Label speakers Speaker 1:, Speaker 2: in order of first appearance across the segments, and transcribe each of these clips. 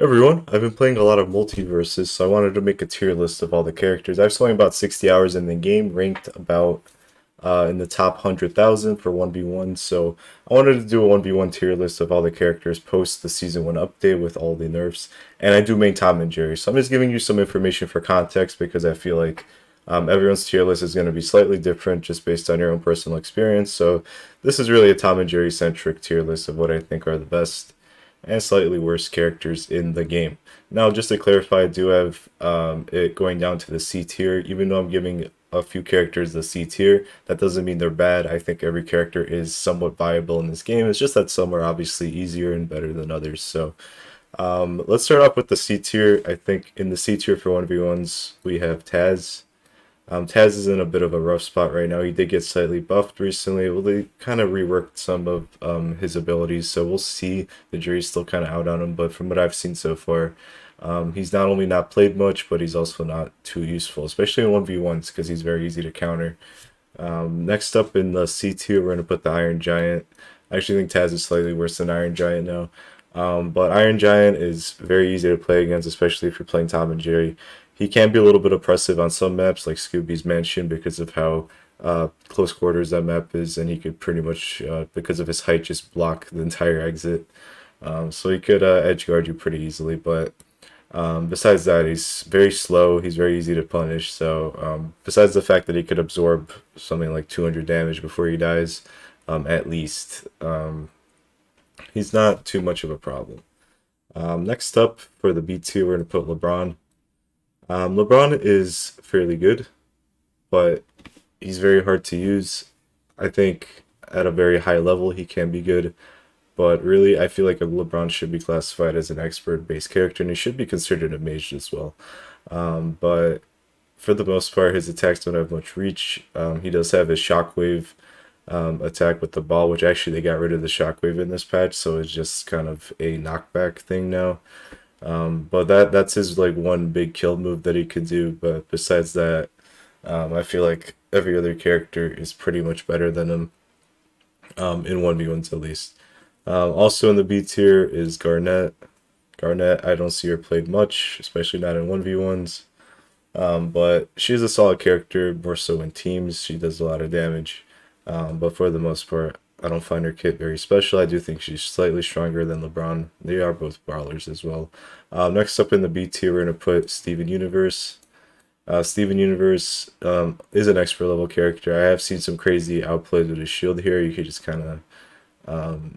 Speaker 1: Everyone, I've been playing a lot of MultiVersus, so I wanted to make a tier list of all the characters. I've spent about 60 hours in the game, ranked about in the top 100,000 for 1v1, so I wanted to do a 1v1 tier list of all the characters post the Season 1 update with all the nerfs, and I do main Tom and Jerry, so I'm just giving you some information for context because I feel like everyone's tier list is going to be slightly different just based on your own personal experience, so this is really a Tom and Jerry centric tier list of what I think are the best and slightly worse characters in the game. Now, just to clarify, I do have it going down to the C tier. Even though I'm giving a few characters the C tier, that doesn't mean they're bad. I think every character is somewhat viable in this game. It's just that some are obviously easier and better than others. So let's start off with the C tier. I think in the C tier for 1v1s, we have Taz. Taz is in a bit of a rough spot right now. He did get slightly buffed recently. Well, they kind of reworked some of his abilities, so we'll see. The jury's still kind of out on him, but from what I've seen so far, he's not only not played much, but he's also not too useful, especially in 1v1s, because he's very easy to counter. Next up in the C tier, we're going to put the Iron Giant. I actually think Taz is slightly worse than Iron Giant now. But Iron Giant is very easy to play against, especially if you're playing Tom and Jerry. He can be a little bit oppressive on some maps, like Scooby's Mansion, because of how close quarters that map is, and he could pretty much, because of his height, just block the entire exit. So he could edge guard you pretty easily, but besides that, he's very slow. He's very easy to punish. So besides the fact that he could absorb something like 200 damage before he dies, at least, he's not too much of a problem. Next up for the B tier, we're going to put LeBron. LeBron is fairly good, but he's very hard to use. I think at a very high level he can be good, but really I feel like a LeBron should be classified as an expert-based character, and he should be considered a mage as well. But for the most part, his attacks don't have much reach. He does have his shockwave attack with the ball, which actually they got rid of the shockwave in this patch, so it's just kind of a knockback thing now. But that's his like one big kill move that he could do. But besides that, I feel like every other character is pretty much better than him in 1v1s at least. Also in the B tier is Garnett. Garnett, I don't see her played much, especially not in 1v1s. But she's a solid character, more so in teams. She does a lot of damage. But for the most part, I don't find her kit very special. I do think she's slightly stronger than LeBron. They are both brawlers as well. Next up in the B tier, we're going to put Steven Universe. Steven Universe is an expert level character. I have seen some crazy outplays with his shield here. You could just kind of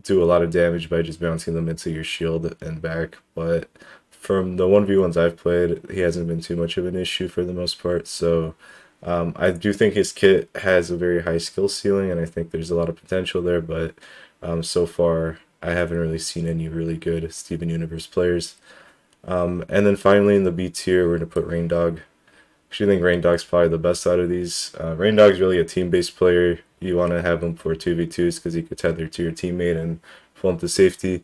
Speaker 1: do a lot of damage by just bouncing them into your shield and back. But from the 1v1s I've played, he hasn't been too much of an issue for the most part. So I do think his kit has a very high skill ceiling, and I think there's a lot of potential there, but so far I haven't really seen any really good Steven Universe players. And then finally in the B tier, we're going to put Rain Dog. I actually think Rain Dog's probably the best out of these. Rain Dog's really a team-based player. You want to have him for 2v2s because he could tether to your teammate and pull him to safety.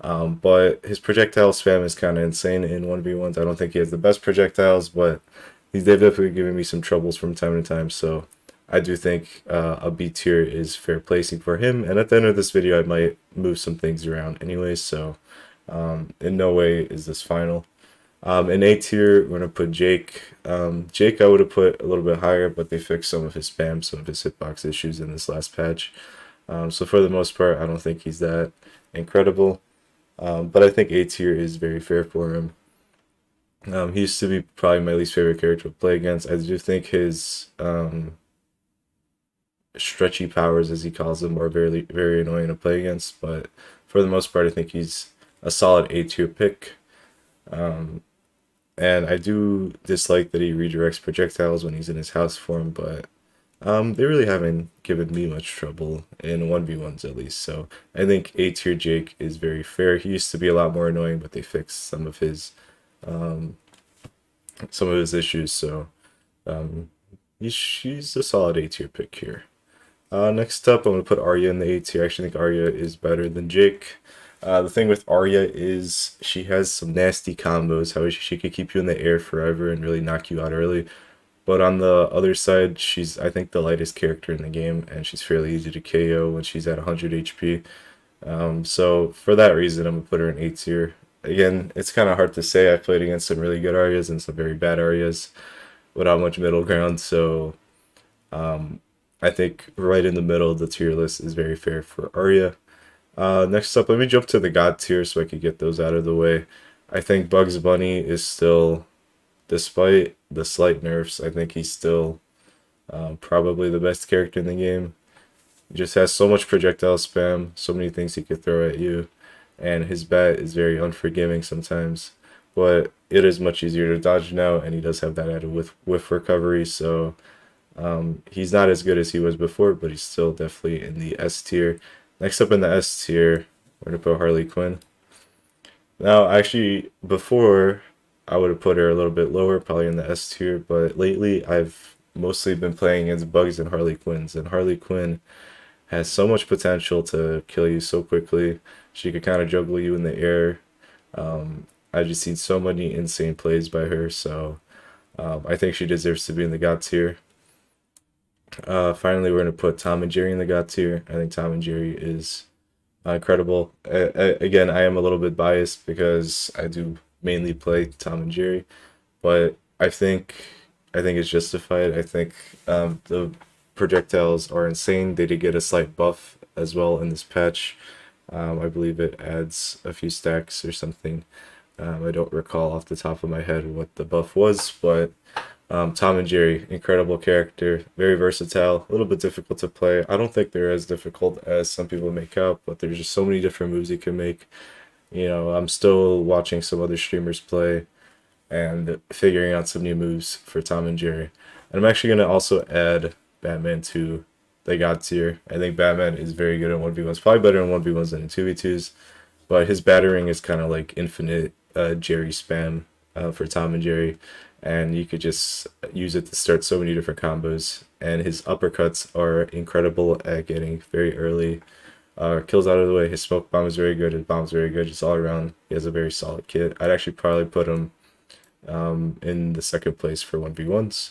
Speaker 1: But his projectile spam is kind of insane in 1v1s. I don't think he has the best projectiles, but they've definitely given me some troubles from time to time. So I do think a B tier is fair placing for him. And at the end of this video, I might move some things around anyway. So in no way is this final. In A tier, we're going to put Jake. Jake I would have put a little bit higher, but they fixed some of his spam, some of his hitbox issues in this last patch. So for the most part, I don't think he's that incredible. But I think A tier is very fair for him. He used to be probably my least favorite character to play against. I do think his stretchy powers, as he calls them, are very, very annoying to play against. But for the most part, I think he's a solid A tier pick. And I do dislike that he redirects projectiles when he's in his house form, but they really haven't given me much trouble in 1v1s at least. So I think A tier Jake is very fair. He used to be a lot more annoying, but they fixed some of his issues. So she's a solid A tier pick here. Next up, I'm going to put Arya in the A tier. I actually think Arya is better than Jake. The thing with Arya is she has some nasty combos, how she could keep you in the air forever and really knock you out early. But on the other side, she's, I think, the lightest character in the game, and she's fairly easy to KO when she's at 100 HP. So for that reason, I'm going to put her in A tier. again, it's kind of hard to say. I've played against some really good Aryas and some very bad Aryas without much middle ground. So I think right in the middle of the tier list is very fair for Arya. Next up, let me jump to the God tier so I could get those out of the way. I think Bugs Bunny is still, despite the slight nerfs, I think he's still probably the best character in the game. He just has so much projectile spam, so many things he could throw at you, and his bat is very unforgiving sometimes. But it is much easier to dodge now, and he does have that added with whiff recovery, so he's not as good as he was before, but he's still definitely in the S tier. Next up in the S tier, we're gonna put Harley Quinn. Now, actually, before I would have put her a little bit lower, probably in the S tier, but lately I've mostly been playing against Bugs and Harley Quinns, and Harley Quinn has so much potential to kill you so quickly. She could kind of juggle you in the air. I've just seen so many insane plays by her, so I think she deserves to be in the God tier. Finally, we're going to put Tom and Jerry in the God tier. I think Tom and Jerry is incredible. Again, I am a little bit biased because I do mainly play Tom and Jerry, but I think it's justified. I think the projectiles are insane. They did get a slight buff as well in this patch. I believe it adds a few stacks or something. I don't recall off the top of my head what the buff was, but Tom and Jerry, incredible character, very versatile, a little bit difficult to play. I don't think they're as difficult as some people make out, but there's just so many different moves you can make. I'm still watching some other streamers play and figuring out some new moves for Tom and Jerry. And I'm actually going to also add Batman to the God tier. I think Batman is very good in 1v1s, probably better in 1v1s than in 2v2s, but his battering is kind of like infinite Jerry spam for Tom and Jerry, and you could just use it to start so many different combos. And his uppercuts are incredible at getting very early kills out of the way. His smoke bomb is very good. His bomb is very good. Just all around, he has a very solid kit. I'd actually probably put him in the second place for 1v1s.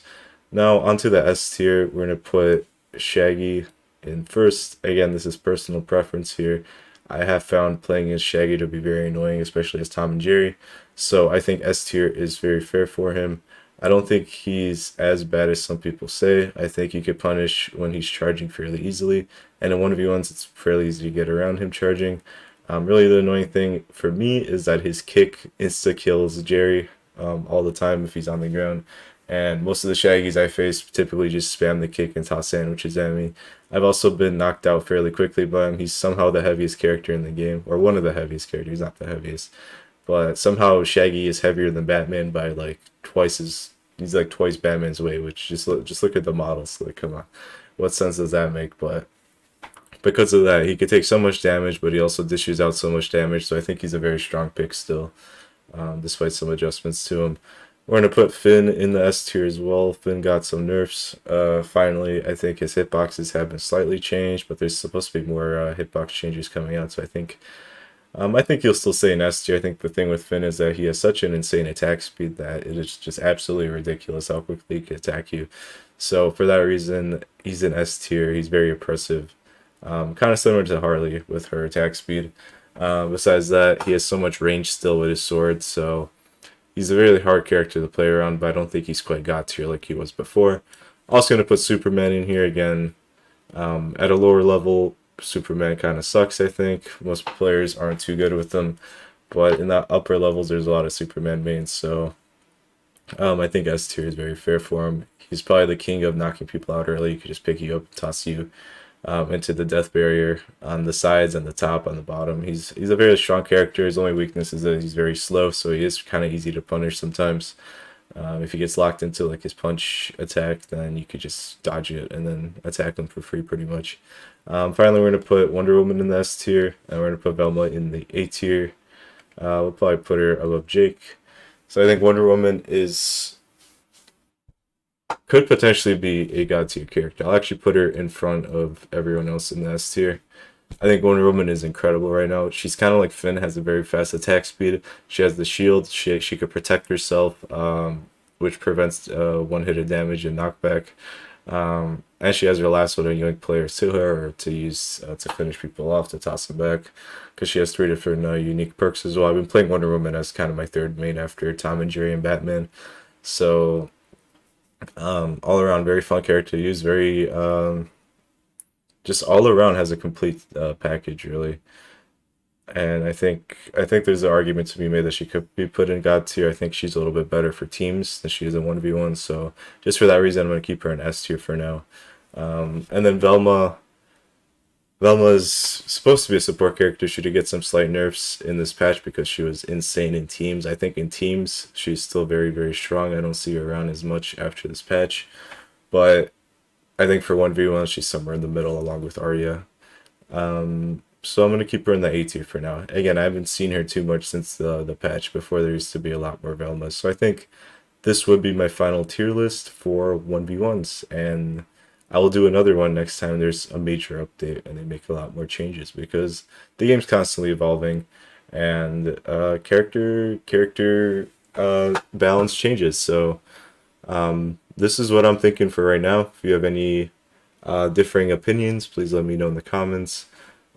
Speaker 1: Now, onto the S tier, we're going to put Shaggy in first. Again, this is personal preference here. I have found playing as Shaggy to be very annoying, especially as Tom and Jerry. So I think S tier is very fair for him. I don't think he's as bad as some people say. I think you could punish when he's charging fairly easily. And in 1v1s, it's fairly easy to get around him charging. Really, the annoying thing for me is that his kick insta-kills Jerry all the time if he's on the ground. And most of the Shaggies I face typically just spam the kick and toss sandwiches at me. I've also been knocked out fairly quickly by him. He's somehow the heaviest character in the game, or one of the heaviest characters, not the heaviest. But somehow Shaggy is heavier than Batman by like twice as, he's like twice Batman's weight, which just look at the models. Like, come on, what sense does that make? But because of that, he could take so much damage, but he also dishes out so much damage. So I think he's a very strong pick still, despite some adjustments to him. We're going to put Finn in the S tier as well. Finn got some nerfs. Finally, I think his hitboxes have been slightly changed, but there's supposed to be more hitbox changes coming out. So I think he'll still stay in S tier. I think the thing with Finn is that he has such an insane attack speed that it is just absolutely ridiculous how quickly he can attack you. So for that reason, he's in S tier. He's very oppressive. Kind of similar to Harley with her attack speed. Besides that, he has so much range still with his sword, so he's a really hard character to play around, but I don't think he's quite God tier like he was before. Also going to put Superman in here again. At a lower level, Superman kind of sucks, I think. Most players aren't too good with them, but in the upper levels, there's a lot of Superman mains, so I think S tier is very fair for him. He's probably the king of knocking people out early. He could just pick you up, toss you into the death barrier on the sides and the top on the bottom. He's a very strong character. His only weakness is that he's very slow, so he is kind of easy to punish sometimes. If he gets locked into like his punch attack, then you could just dodge it and then attack him for free pretty much. Finally, we're going to put Wonder Woman in the S tier, and we're going to put Velma in the A tier. We'll probably put her above Jake. So I think Wonder Woman could potentially be a God tier character. I'll actually put her in front of everyone else in the S tier. I think Wonder Woman is incredible right now. She's kind of like Finn, has a very fast attack speed. She has the shield. She could protect herself, which prevents one-hit damage and knockback. And she has her last one of yoink players to her, or to use to finish people off, to toss them back, because she has three different unique perks as well. I've been playing Wonder Woman as kind of my third main after Tom and Jerry and Batman. So all around very fun character to use, very just all around has a complete package really. And I think there's an argument to be made that she could be put in God tier. I think she's a little bit better for teams than she is in 1v1. So just for that reason, I'm going to keep her in S tier for now. And then Velma. Velma is supposed to be a support character. She did get some slight nerfs in this patch because she was insane in teams. I think in teams, she's still very, very strong. I don't see her around as much after this patch. But I think for 1v1, she's somewhere in the middle along with Arya. So I'm going to keep her in the A tier for now. Again, I haven't seen her too much since the patch. Before, there used to be a lot more Velmas. So I think this would be my final tier list for 1v1s. And I will do another one next time there's a major update and they make a lot more changes, because the game's constantly evolving and character balance changes. So this is what I'm thinking for right now. If you have any differing opinions, please let me know in the comments.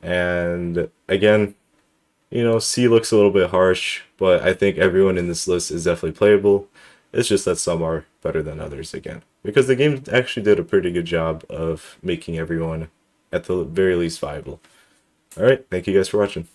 Speaker 1: And again, C looks a little bit harsh, but I think everyone in this list is definitely playable. It's just that some are better than others again, because the game actually did a pretty good job of making everyone at the very least viable. Alright, thank you guys for watching.